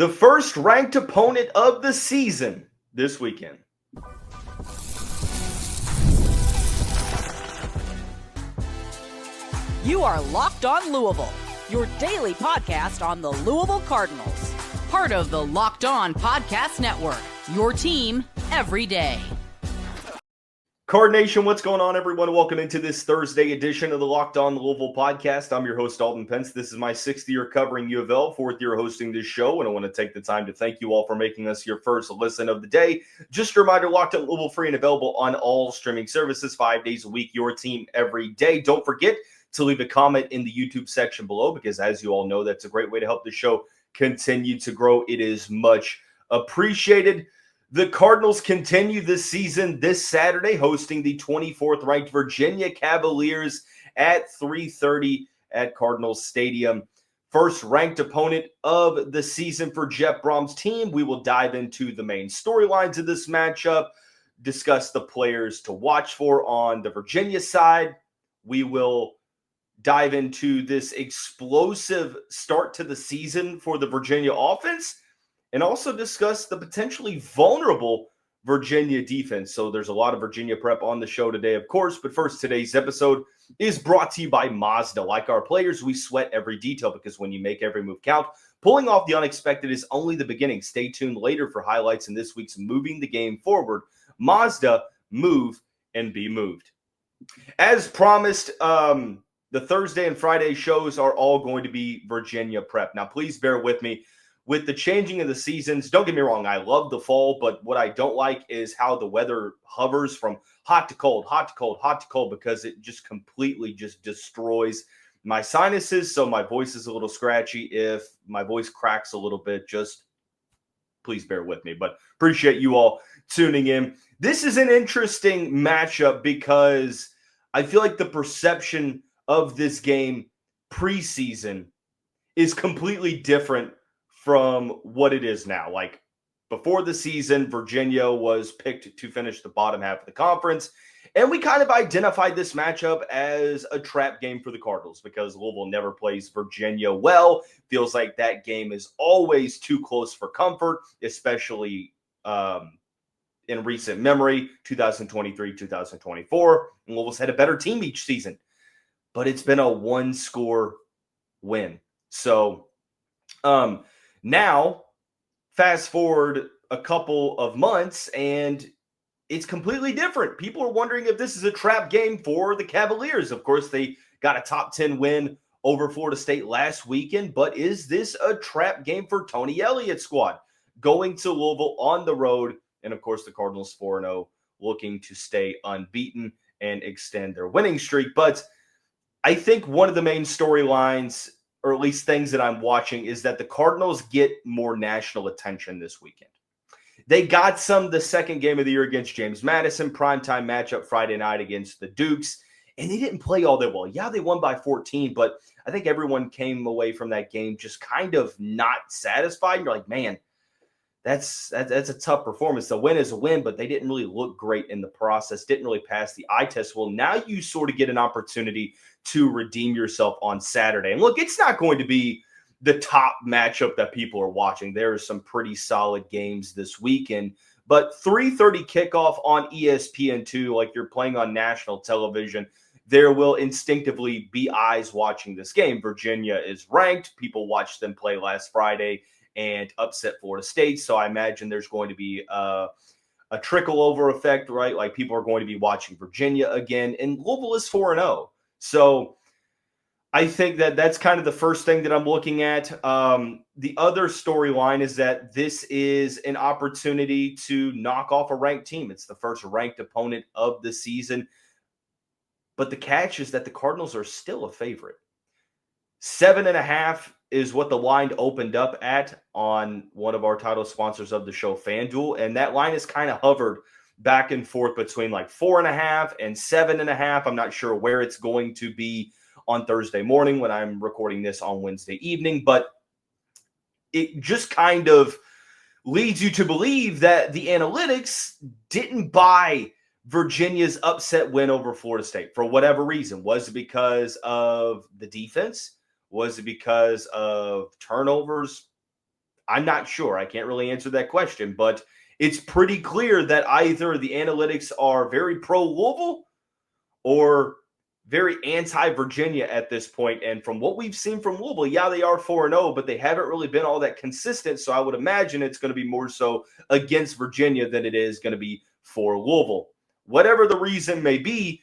the first ranked opponent of the season this weekend. You are Locked On Louisville, your daily podcast on the Louisville Cardinals. Part of the Locked On Podcast Network, your team every day. Card Nation, what's going on, everyone? Welcome into this Thursday edition of the Locked On Louisville podcast. I'm your host, Alton Pence. This is my 6th year covering U of L, 4th year hosting this show, and I want to take the time to thank you all for making us your first listen of the day. Just a reminder, Locked On Louisville, free and available on all streaming services, 5 days a week, your team every day. Don't forget to leave a comment in the YouTube section below, because as you all know, that's a great way to help the show continue to grow. It is much appreciated. The Cardinals continue this season this Saturday, hosting the 24th ranked Virginia Cavaliers at 3:30 at Cardinals Stadium. First ranked opponent of the season for Jeff Brom's team. We will dive into the main storylines of this matchup, discuss the players to watch for on the Virginia side. We will dive into this explosive start to the season for the Virginia offense, and also discuss the potentially vulnerable Virginia defense. So there's a lot of Virginia prep on the show today, of course. But first, today's episode is brought to you by Mazda. Like our players, we sweat every detail, because when you make every move count, pulling off the unexpected is only the beginning. Stay tuned later for highlights in this week's Moving the Game Forward. Mazda, move and be moved. As promised, the Thursday and Friday shows are all going to be Virginia prep. Now, please bear with me. With the changing of the seasons, don't get me wrong, I love the fall, but what I don't like is how the weather hovers from hot to cold, hot to cold, hot to cold, because it just completely just destroys my sinuses. So my voice is a little scratchy. If my voice cracks a little bit, just please bear with me. But appreciate you all tuning in. This is an interesting matchup because I feel like the perception of this game preseason is completely different from what it is now. Like, before the season, Virginia was picked to finish the bottom half of the conference, and we kind of identified this matchup as a trap game for the Cardinals because Louisville never plays Virginia well. Feels like that game is always too close for comfort, especially in recent memory, 2023, 2024. And Louisville's had a better team each season, but it's been a one-score win. So, now, fast forward a couple of months, and it's completely different. People are wondering if this is a trap game for the Cavaliers. Of course, they got a top 10 win over Florida State last weekend, but is this a trap game for Tony Elliott's squad? Going to Louisville on the road, and of course, the Cardinals 4-0, looking to stay unbeaten and extend their winning streak. But I think one of the main storylines, or at least things that I'm watching, is that the Cardinals get more national attention this weekend. They got some the second game of the year against James Madison, primetime matchup Friday night against the Dukes, and they didn't play all that well. Yeah, they won by 14, but I think everyone came away from that game just kind of not satisfied. You're like, man, that's a tough performance. The win is a win, but they didn't really look great in the process, didn't really pass the eye test. Well, now you sort of get an opportunity to redeem yourself on Saturday. And look, it's not going to be the top matchup that people are watching. There are some pretty solid games this weekend, but 3:30 kickoff on ESPN2, like you're playing on national television, there will instinctively be eyes watching this game. Virginia is ranked. People watched them play last Friday and upset Florida State. So I imagine there's going to be a trickle over effect, right? Like, people are going to be watching Virginia again, and Louisville is 4-0. So I think that that's kind of the first thing that I'm looking at. The other storyline is that this is an opportunity to knock off a ranked team. It's the first ranked opponent of the season. But the catch is that the Cardinals are still a favorite. 7.5 is what the line opened up at on one of our title sponsors of the show, FanDuel. And that line has kind of hovered back and forth between like 4.5 and 7.5. I'm not sure where it's going to be on Thursday morning when I'm recording this on Wednesday evening, but it just kind of leads you to believe that the analytics didn't buy Virginia's upset win over Florida State for whatever reason. Was it because of the defense? Was it because of turnovers? I'm not sure. I can't really answer that question, but it's pretty clear that either the analytics are very pro-Louisville or very anti-Virginia at this point. And from what we've seen from Louisville, yeah, they are 4-0, but they haven't really been all that consistent. So I would imagine it's going to be more so against Virginia than it is going to be for Louisville. Whatever the reason may be,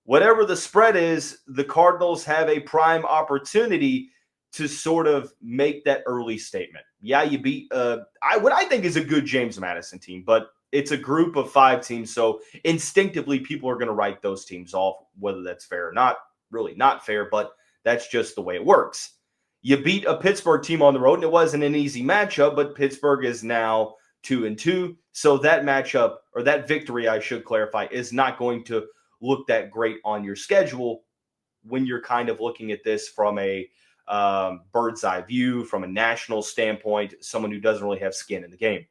whatever the spread is, the Cardinals have a prime opportunity to sort of make that early statement. Yeah, you beat what I think is a good James Madison team, but it's a group of 5 teams, so instinctively people are going to write those teams off, whether that's fair or not. Really not fair, but that's just the way it works. You beat a Pittsburgh team on the road, and it wasn't an easy matchup, but Pittsburgh is now 2-2, so that matchup, or that victory, I should clarify, is not going to look that great on your schedule when you're kind of looking at this from a bird's eye view, from a national standpoint, someone who doesn't really have skin in the game.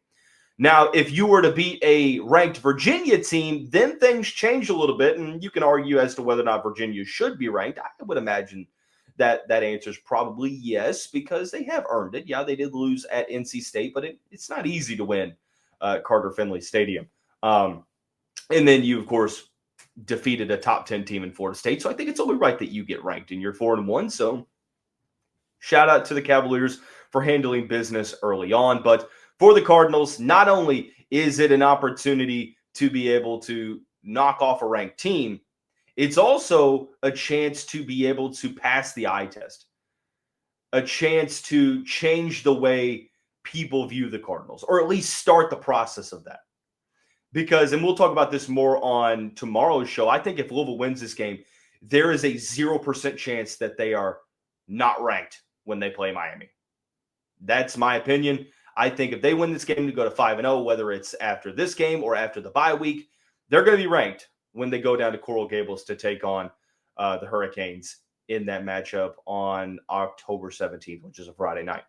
Now, if you were to beat a ranked Virginia team, then things change a little bit, and you can argue as to whether or not Virginia should be ranked. I would imagine that answer is probably yes, because they have earned it. Yeah, they did lose at NC State, but it's not easy to win Carter Finley Stadium. And then you, of course, defeated a top 10 team in Florida State, so I think it's only right that you get ranked, and you're 4-1, so shout out to the Cavaliers for handling business early on. But for the Cardinals, not only is it an opportunity to be able to knock off a ranked team, it's also a chance to be able to pass the eye test, a chance to change the way people view the Cardinals, or at least start the process of that. Because, and we'll talk about this more on tomorrow's show, I think if Louisville wins this game, there is a 0% chance that they are not ranked when they play Miami. That's my opinion. I think if they win this game to go to 5-0, whether it's after this game or after the bye week, they're going to be ranked when they go down to Coral Gables to take on the Hurricanes in that matchup on October 17th, which is a Friday night.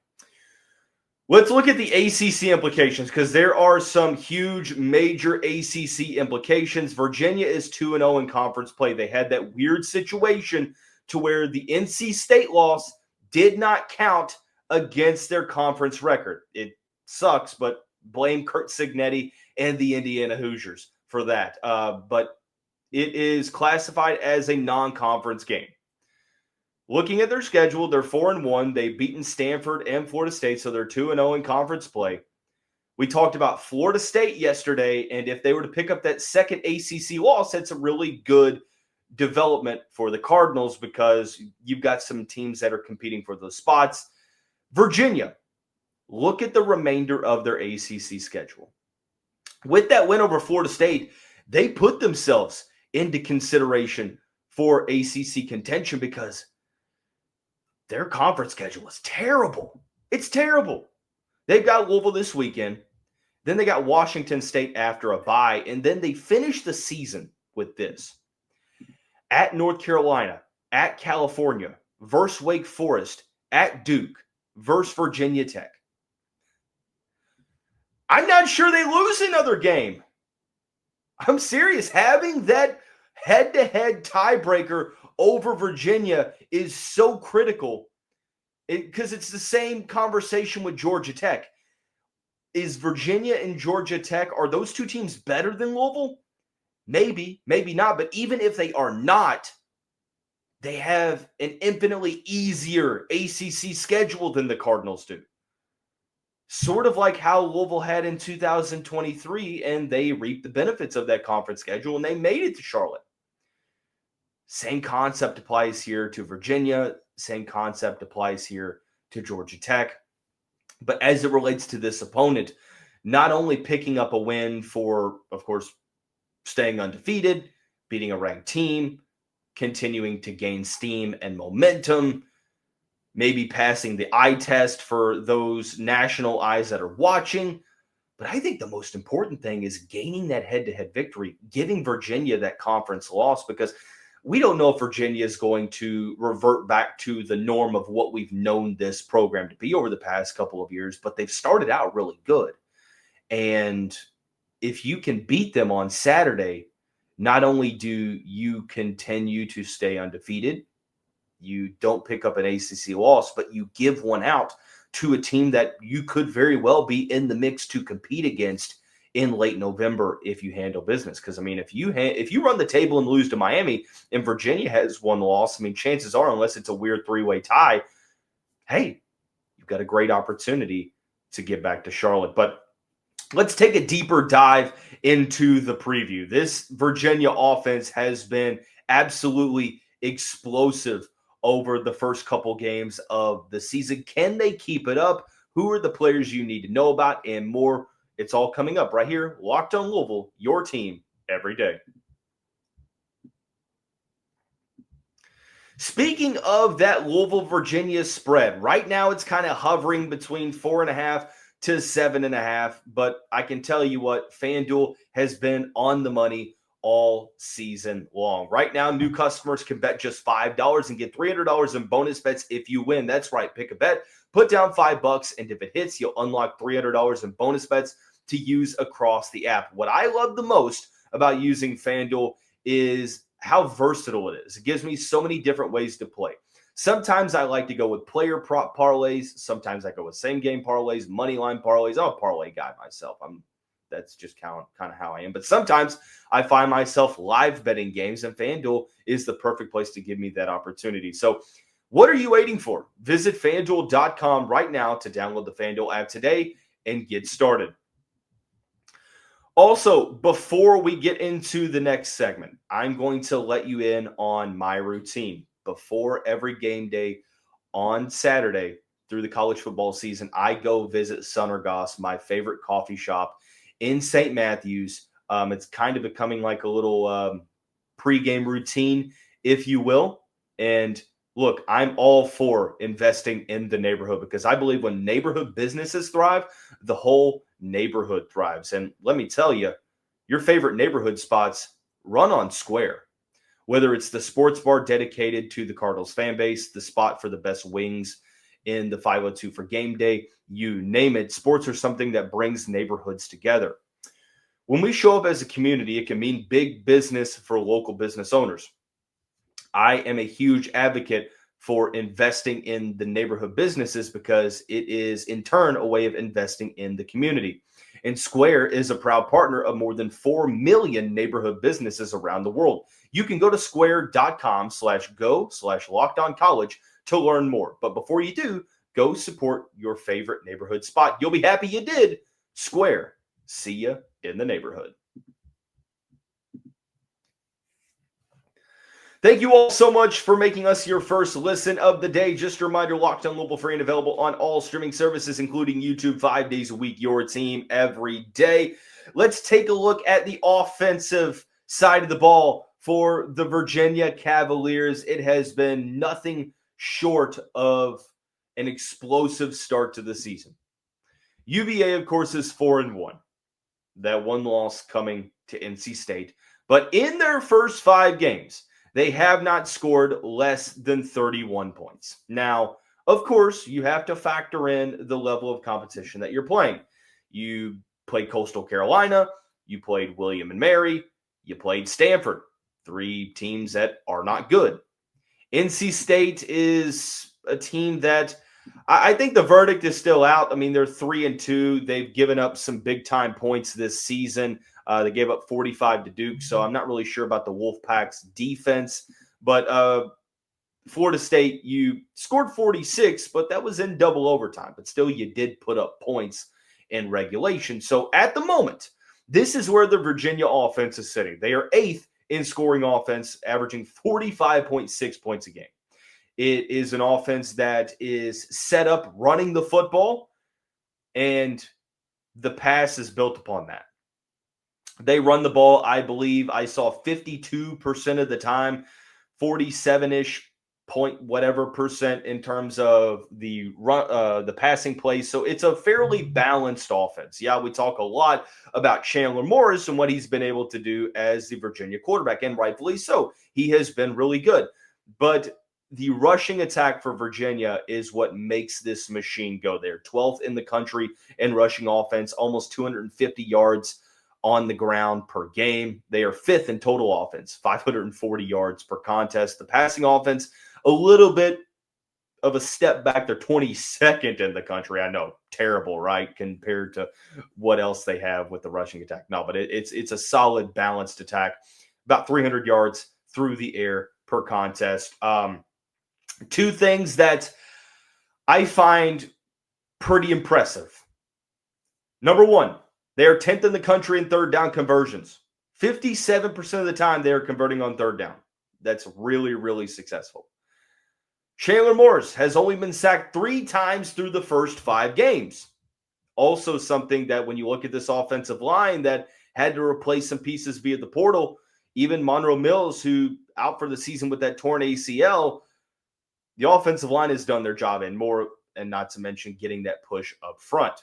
Let's look at the ACC implications, because there are some huge, major ACC implications. Virginia is 2-0 in conference play. They had that weird situation to where the NC State loss did not count against their conference record. It sucks, but blame Kurt Cignetti and the Indiana Hoosiers for that. But it is classified as a non-conference game. Looking at their schedule, they're 4-1. They've beaten Stanford and Florida State, so they're 2-0 in conference play. We talked about Florida State yesterday, and if they were to pick up that second ACC loss, that's a really good development for the Cardinals, because you've got some teams that are competing for those spots. Virginia, look at the remainder of their ACC schedule. With that win over Florida State, they put themselves into consideration for ACC contention, because their conference schedule is terrible. It's terrible. They've got Louisville this weekend. Then they got Washington State after a bye. And then they finish the season with this: at North Carolina, at California, versus Wake Forest, at Duke, versus Virginia Tech. I'm not sure they lose another game. I'm serious. Having that head-to-head tiebreaker over Virginia is so critical, because it's the same conversation with Georgia Tech. Is Virginia and Georgia Tech, are those two teams better than Louisville? Maybe, maybe not. But even if they are not, they have an infinitely easier ACC schedule than the Cardinals do. Sort of like how Louisville had in 2023, and they reaped the benefits of that conference schedule, and they made it to Charlotte. Same concept applies here to Virginia. Same concept applies here to Georgia Tech. But as it relates to this opponent, not only picking up a win for, of course, staying undefeated, beating a ranked team, continuing to gain steam and momentum, maybe passing the eye test for those national eyes that are watching. But I think the most important thing is gaining that head-to-head victory, giving Virginia that conference loss, because we don't know if Virginia is going to revert back to the norm of what we've known this program to be over the past couple of years, but they've started out really good. And if you can beat them on Saturday, not only do you continue to stay undefeated, you don't pick up an ACC loss, but you give one out to a team that you could very well be in the mix to compete against in late November if you handle business. Because, I mean, if you run the table and lose to Miami and Virginia has one loss, I mean, chances are, unless it's a weird three-way tie, hey, you've got a great opportunity to get back to Charlotte. But let's take a deeper dive into the preview. This Virginia offense has been absolutely explosive over the first couple games of the season. Can they keep it up? Who are the players you need to know about? And more. It's all coming up right here. Locked on Louisville, your team every day. Speaking of that Louisville-Virginia spread, right now it's kind of hovering between 4.5 to 7.5. But I can tell you what, FanDuel has been on the money all season long. Right now, new customers can bet just $5 and get $300 in bonus bets if you win. That's right. Pick a bet, put down $5, and if it hits, you'll unlock $300 in bonus bets to use across the app. What I love the most about using FanDuel is how versatile it is. It gives me so many different ways to play. Sometimes I like to go with player prop parlays. Sometimes I go with same game parlays, money line parlays. I'm a parlay guy myself. That's just kind of how I am. But sometimes I find myself live betting games, and FanDuel is the perfect place to give me that opportunity. So what are you waiting for? Visit FanDuel.com right now to download the FanDuel app today and get started. Also, before we get into the next segment, I'm going to let you in on my routine. Before every game day on Saturday through the college football season, I go visit Son or Goss, my favorite coffee shop in St. Matthews. It's kind of becoming like a little pregame routine, if you will. And look, I'm all for investing in the neighborhood because I believe when neighborhood businesses thrive, the whole neighborhood thrives. And let me tell you, your favorite neighborhood spots run on Square. Whether it's the sports bar dedicated to the Cardinals fan base, the spot for the best wings in the 502 for game day, you name it, sports are something that brings neighborhoods together. When we show up as a community, it can mean big business for local business owners. I am a huge advocate for investing in the neighborhood businesses because it is, in turn, a way of investing in the community. And Square is a proud partner of more than 4 million neighborhood businesses around the world. You can go to square.com/go/lockedoncollege to learn more. But before you do, go support your favorite neighborhood spot. You'll be happy you did. Square. See ya in the neighborhood. Thank you all so much for making us your first listen of the day. Just a reminder, Locked on Louisville, free and available on all streaming services, including YouTube, 5 days a week, your team every day. Let's take a look at the offensive side of the ball for the Virginia Cavaliers. It has been nothing short of an explosive start to the season. UVA, of course, is 4-1. That one loss coming to NC State. But in their first 5 games, they have not scored less than 31 points. Now, of course, you have to factor in the level of competition that you're playing. You played Coastal Carolina, you played William and Mary, you played Stanford, 3 teams that are not good. NC State is a team that I think the verdict is still out. I mean, they're 3-2. They've given up some big-time points this season. They gave up 45 to Duke, so I'm not really sure about the Wolfpack's defense. But Florida State, you scored 46, but that was in double overtime. But still, you did put up points in regulation. So at the moment, this is where the Virginia offense is sitting. They are 8th in scoring offense, averaging 45.6 points a game. It is an offense that is set up running the football, and the pass is built upon that. They run the ball, I believe I saw 52% of the time, 47-ish point whatever percent in terms of the run, the passing plays. So it's a fairly balanced offense. Yeah, we talk a lot about Chandler Morris and what he's been able to do as the Virginia quarterback, and rightfully so. He has been really good. But the rushing attack for Virginia is what makes this machine go. They're 12th in the country in rushing offense, almost 250 yards on the ground per game. They are 5th in total offense, 540 yards per contest. The passing offense, a little bit of a step back. They're 22nd in the country. I know, terrible, right? Compared to what else they have with the rushing attack. No, but it's a solid, balanced attack. About 300 yards through the air per contest. Two things that I find pretty impressive. Number one, they are 10th in the country in third down conversions. 57% of the time they are converting on third down. That's really, really successful. Chandler Morris has only been sacked 3 times through the first 5 games. Also something that when you look at this offensive line that had to replace some pieces via the portal, even Monroe Mills, who out for the season with that torn ACL, the offensive line has done their job and more, and not to mention getting that push up front.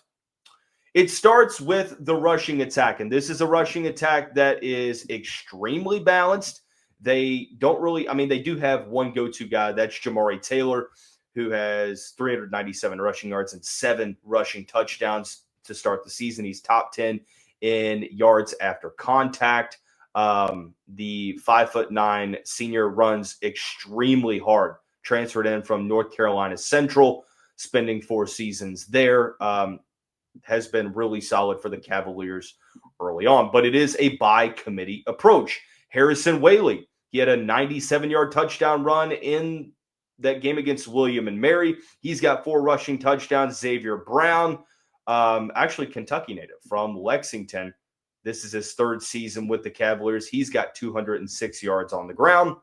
It starts with the rushing attack, and this is a rushing attack that is extremely balanced. They don't really, they do have one go-to guy. That's Jamari Taylor, who has 397 rushing yards and 7 rushing touchdowns to start the season. He's top 10 in yards after contact. The 5'9" senior runs extremely hard. Transferred in from North Carolina Central, spending 4 seasons there. Has been really solid for the Cavaliers early on, but it is a by committee approach. Harrison Whaley, he had a 97-yard touchdown run in that game against William and Mary. He's got 4 rushing touchdowns. Xavier Brown, actually Kentucky native from Lexington. This is his 3rd season with the Cavaliers. He's got 206 yards on the ground.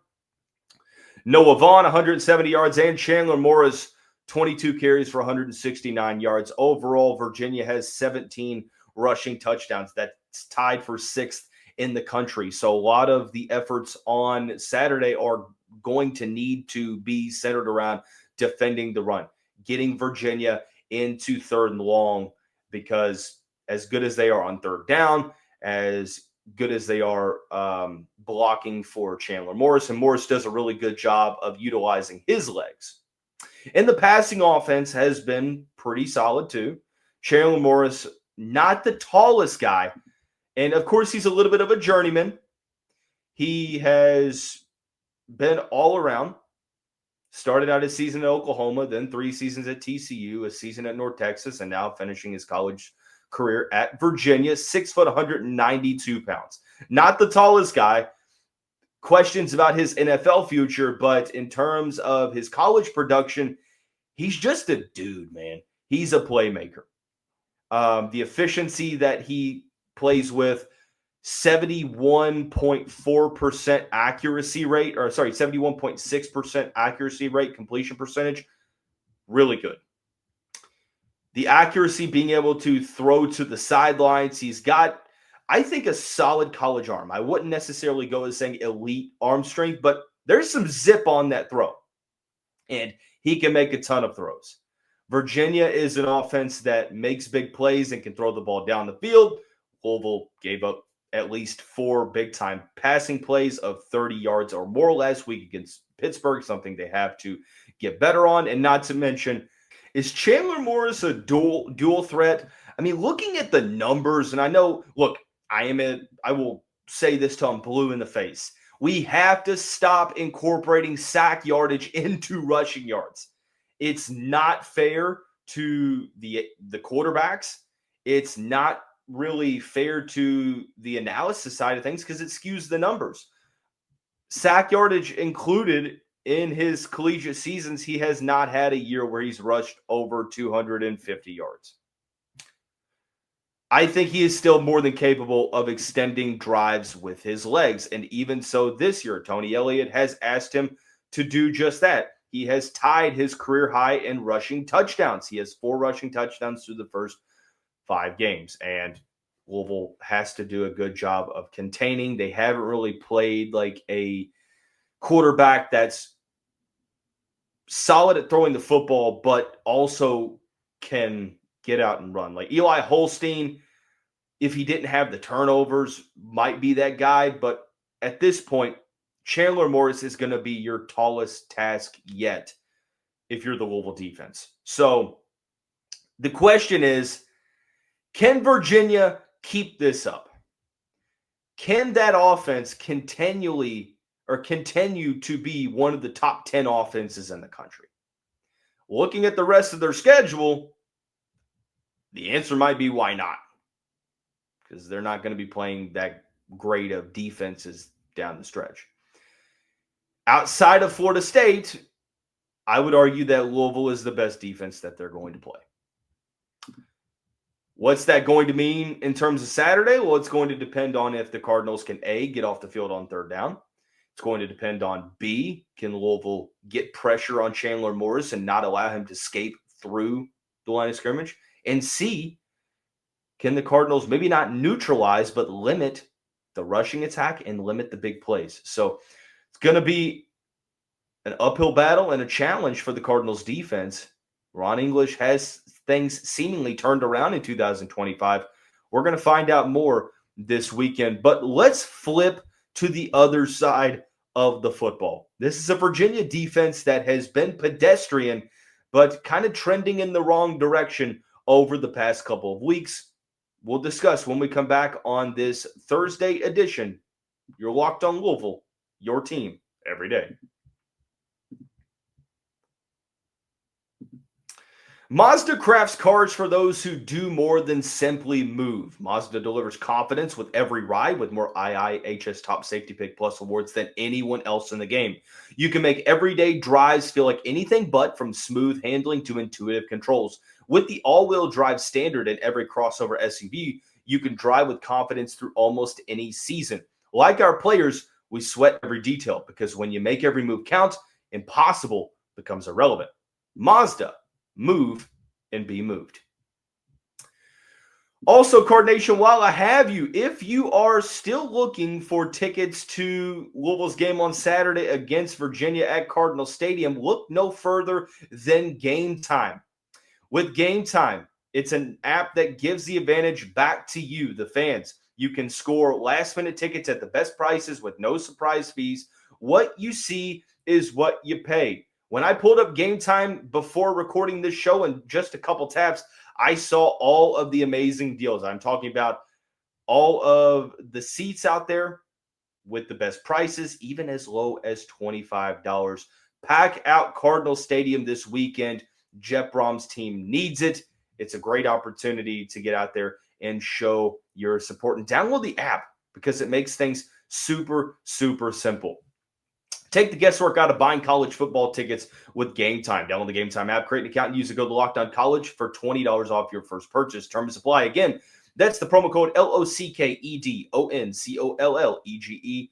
Noah Vaughn, 170 yards, and Chandler Morris, 22 carries for 169 yards. Overall, Virginia has 17 rushing touchdowns. That's tied for 6th in the country. So a lot of the efforts on Saturday are going to need to be centered around defending the run, getting Virginia into 3rd and long, because as good as they are on 3rd down, as good as they are blocking for Chandler Morris, and Morris does a really good job of utilizing his legs. And the passing offense has been pretty solid too. Chandler Morris, not the tallest guy, and of course he's a little bit of a journeyman. He has been all around. Started out his season at Oklahoma, then 3 seasons at TCU, a season at North Texas, and now finishing his college career at Virginia. 6 foot, 192 pounds. Not the tallest guy. Questions about his NFL future, but in terms of his college production, he's just a dude, man. He's a playmaker. The efficiency that he plays with, 71.4% accuracy rate, 71.6% accuracy rate, completion percentage, really good. The accuracy, being able to throw to the sidelines, he's got, I think, a solid college arm. I wouldn't necessarily go as saying elite arm strength, but there's some zip on that throw, and he can make a ton of throws. Virginia is an offense that makes big plays and can throw the ball down the field. Louisville gave up at least 4 big-time passing plays of 30 yards or more last week against Pittsburgh, something they have to get better on. And not to mention, is Chandler Morris a dual threat? Looking at the numbers, and I know, look, I will say this till I'm blue in the face. We have to stop incorporating sack yardage into rushing yards. It's not fair to the quarterbacks. It's not really fair to the analysis side of things because it skews the numbers. Sack yardage included in his collegiate seasons, he has not had a year where he's rushed over 250 yards. I think he is still more than capable of extending drives with his legs. And even so this year, Tony Elliott has asked him to do just that. He has tied his career high in rushing touchdowns. He has 4 rushing touchdowns through the first 5 games. And Louisville has to do a good job of containing. They haven't really played like a quarterback that's solid at throwing the football, but also can get out and run. Like Eli Holstein, if he didn't have the turnovers, might be that guy. But at this point, Chandler Morris is going to be your tallest task yet if you're the Louisville defense. So the question is, can Virginia keep this up? Can that offense continue to be one of the top 10 offenses in the country? Looking at the rest of their schedule, the answer might be why not? Because they're not going to be playing that great of defenses down the stretch. Outside of Florida State, I would argue that Louisville is the best defense that they're going to play. What's that going to mean in terms of Saturday? Well, it's going to depend on if the Cardinals can, A, get off the field on third down. It's going to depend on, B, can Louisville get pressure on Chandler Morris and not allow him to escape through the line of scrimmage? And C, can the Cardinals maybe not neutralize, but limit the rushing attack and limit the big plays? So it's going to be an uphill battle and a challenge for the Cardinals defense. Ron English has things seemingly turned around in 2025. We're going to find out more this weekend. But let's flip to the other side of the football. This is a Virginia defense that has been pedestrian, but kind of trending in the wrong direction over the past couple of weeks. We'll discuss when we come back on this Thursday edition. You're Locked on Louisville, your team every day. Mazda crafts cars for those who do more than simply move. Mazda delivers confidence with every ride with more IIHS Top Safety Pick Plus awards than anyone else in the game. You can make everyday drives feel like anything but, from smooth handling to intuitive controls. With the all-wheel drive standard in every crossover SUV, you can drive with confidence through almost any season. Like our players, we sweat every detail because when you make every move count, impossible becomes irrelevant. Mazda. Move and be moved. Also, Card Nation, while I have you, if you are still looking for tickets to Louisville's game on Saturday against Virginia at Cardinal Stadium, look no further than Game Time. With Game Time, it's an app that gives the advantage back to you, the fans. You can score last-minute tickets at the best prices with no surprise fees. What you see is what you pay. When I pulled up Game Time before recording this show in just a couple taps, I saw all of the amazing deals. I'm talking about all of the seats out there with the best prices, even as low as $25. Pack out Cardinal Stadium this weekend. Jeff Brom's team needs it. It's a great opportunity to get out there and show your support. And download the app because it makes things super, super simple. Take the guesswork out of buying college football tickets with Game Time. Download the Game Time app, create an account, and use the code LOCKEDONCollege for $20 off your first purchase. Terms apply. Again, that's the promo code LOCKEDONCOLLEGE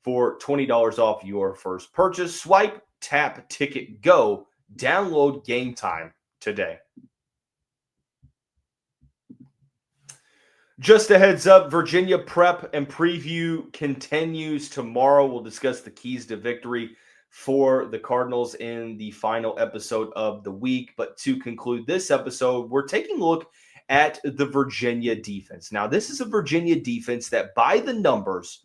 for $20 off your first purchase. Swipe, tap, ticket, go. Download Game Time today. Just a heads up, Virginia prep and preview continues tomorrow. We'll discuss the keys to victory for the Cardinals in the final episode of the week. But to conclude this episode, we're taking a look at the Virginia defense. Now, this is a Virginia defense that, by the numbers,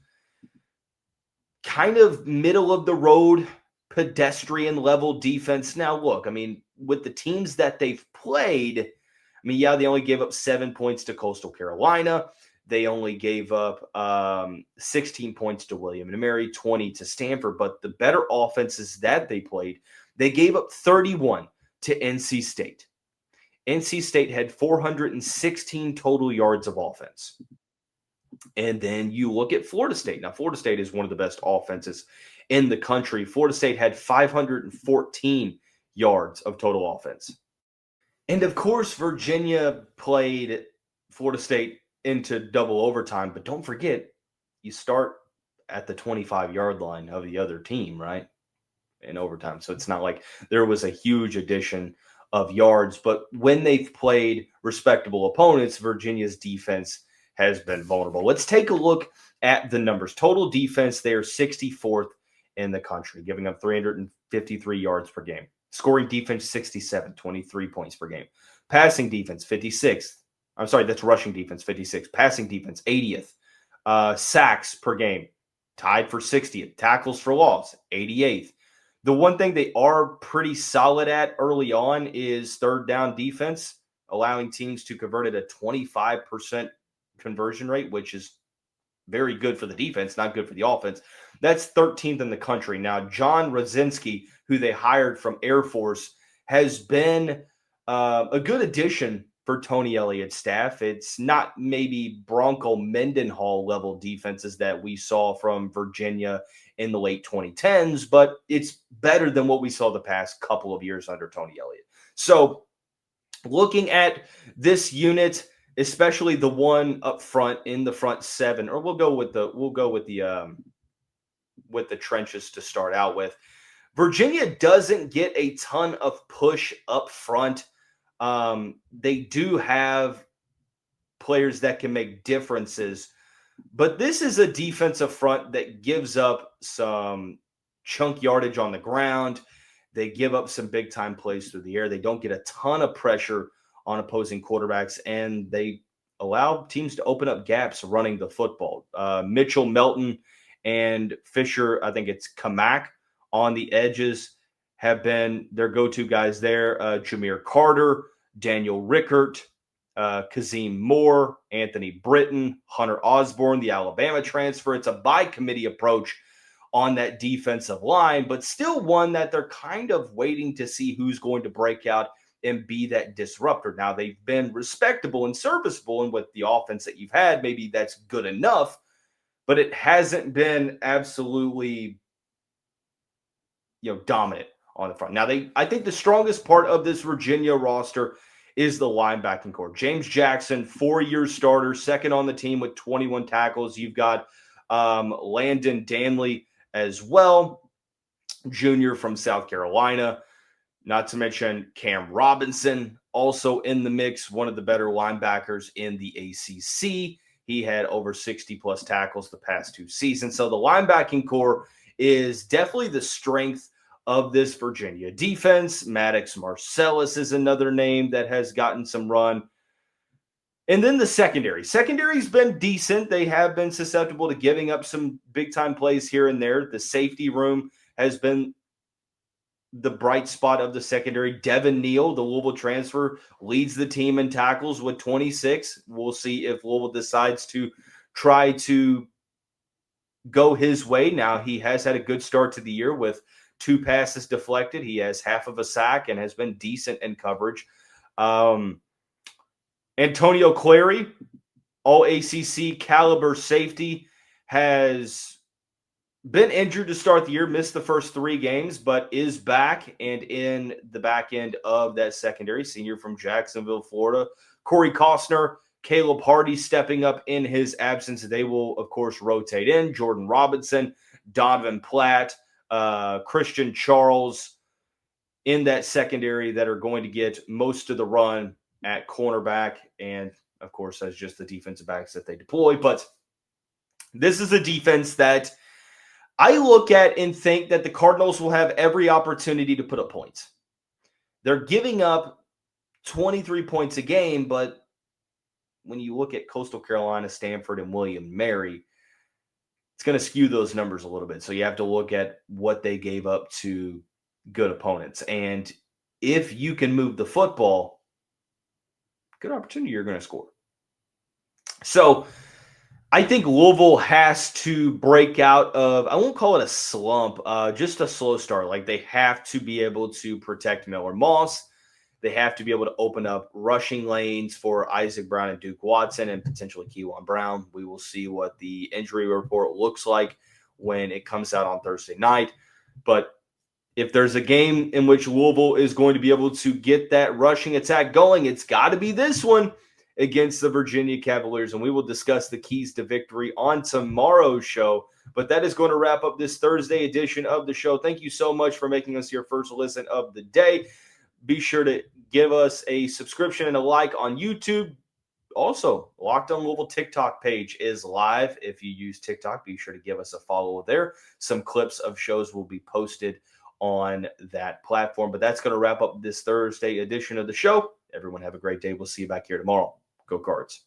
kind of middle of the road, pedestrian level defense. Now, look, I mean, with the teams that they've played, yeah, they only gave up 7 points to Coastal Carolina. They only gave up 16 points to William & Mary, 20 to Stanford. But the better offenses that they played, they gave up 31 to NC State. NC State had 416 total yards of offense. And then you look at Florida State. Now, Florida State is one of the best offenses in the country. Florida State had 514 yards of total offense. And, of course, Virginia played Florida State into double overtime. But don't forget, you start at the 25-yard line of the other team, right, in overtime. So it's not like there was a huge addition of yards. But when they've played respectable opponents, Virginia's defense has been vulnerable. Let's take a look at the numbers. Total defense, they are 64th in the country, giving up 353 yards per game. Scoring defense, 67, 23 points per game. Passing defense, 56th. I'm sorry, that's rushing defense, 56. Passing defense, 80th. Sacks per game, tied for 60th. Tackles for loss, 88th. The one thing they are pretty solid at early on is third down defense, allowing teams to convert at a 25% conversion rate, which is very good for the defense, not good for the offense. That's 13th in the country. Now, John Rosinski, who they hired from Air Force, has been a good addition for Tony Elliott's staff. It's not maybe Bronco Mendenhall level defenses that we saw from Virginia in the late 2010s, but it's better than what we saw the past couple of years under Tony Elliott. So looking at this unit, especially the one up front in the front seven, or we'll go with the trenches to start out with. Virginia doesn't get a ton of push up front. They do have players that can make differences, but this is a defensive front that gives up some chunk yardage on the ground. They give up some big time plays through the air. They don't get a ton of pressure on opposing quarterbacks, and they allow teams to open up gaps running the football. Mitchell, Melton, and Fisher, I think it's Kamak on the edges, have been their go-to guys there. Jameer Carter, Daniel Rickert, Kazim Moore, Anthony Britton, Hunter Osborne, the Alabama transfer. It's a by-committee approach on that defensive line, but still one that they're kind of waiting to see who's going to break out and be that disruptor. Now, they've been respectable and serviceable, and with the offense that you've had, maybe that's good enough, but it hasn't been absolutely, dominant on the front. Now, I think the strongest part of this Virginia roster is the linebacking core. James Jackson, 4-year starter, second on the team with 21 tackles. You've got Landon Danley as well, junior from South Carolina. Not to mention Cam Robinson, also in the mix, one of the better linebackers in the ACC. He had over 60-plus tackles the past 2 seasons. So the linebacking core is definitely the strength of this Virginia defense. Maddox Marcellus is another name that has gotten some run. And then the secondary. Secondary's been decent. They have been susceptible to giving up some big-time plays here and there. The safety room has been the bright spot of the secondary. Devin Neal, the Louisville transfer, leads the team in tackles with 26. We'll see if Louisville decides to try to go his way. Now, he has had a good start to the year with 2 passes deflected. He has half of a sack and has been decent in coverage. Antonio Clary, all ACC caliber safety, has been injured to start the year, missed the first 3 games, but is back and in the back end of that secondary. Senior from Jacksonville, Florida. Corey Costner, Caleb Hardy stepping up in his absence. They will, of course, rotate in. Jordan Robinson, Donovan Platt, Christian Charles in that secondary that are going to get most of the run at cornerback, and, of course, that's just the defensive backs that they deploy. But this is a defense that I look at and think that the Cardinals will have every opportunity to put up points. They're giving up 23 points a game, but when you look at Coastal Carolina, Stanford, and William Mary, it's going to skew those numbers a little bit. So you have to look at what they gave up to good opponents. And if you can move the football, good opportunity you're going to score. So I think Louisville has to break out of, I won't call it a slump, just a slow start. Like, they have to be able to protect Miller Moss. They have to be able to open up rushing lanes for Isaac Brown and Duke Watson and potentially Keelan Brown. We will see what the injury report looks like when it comes out on Thursday night. But if there's a game in which Louisville is going to be able to get that rushing attack going, it's got to be this one against the Virginia Cavaliers. And we will discuss the keys to victory on tomorrow's show. But that is going to wrap up this Thursday edition of the show. Thank you so much for making us your first listen of the day. Be sure to give us a subscription and a like on YouTube. Also, Locked On Louisville TikTok page is live. If you use TikTok, be sure to give us a follow there. Some clips of shows will be posted on that platform. But that's going to wrap up this Thursday edition of the show. Everyone have a great day. We'll see you back here tomorrow. Go Cards.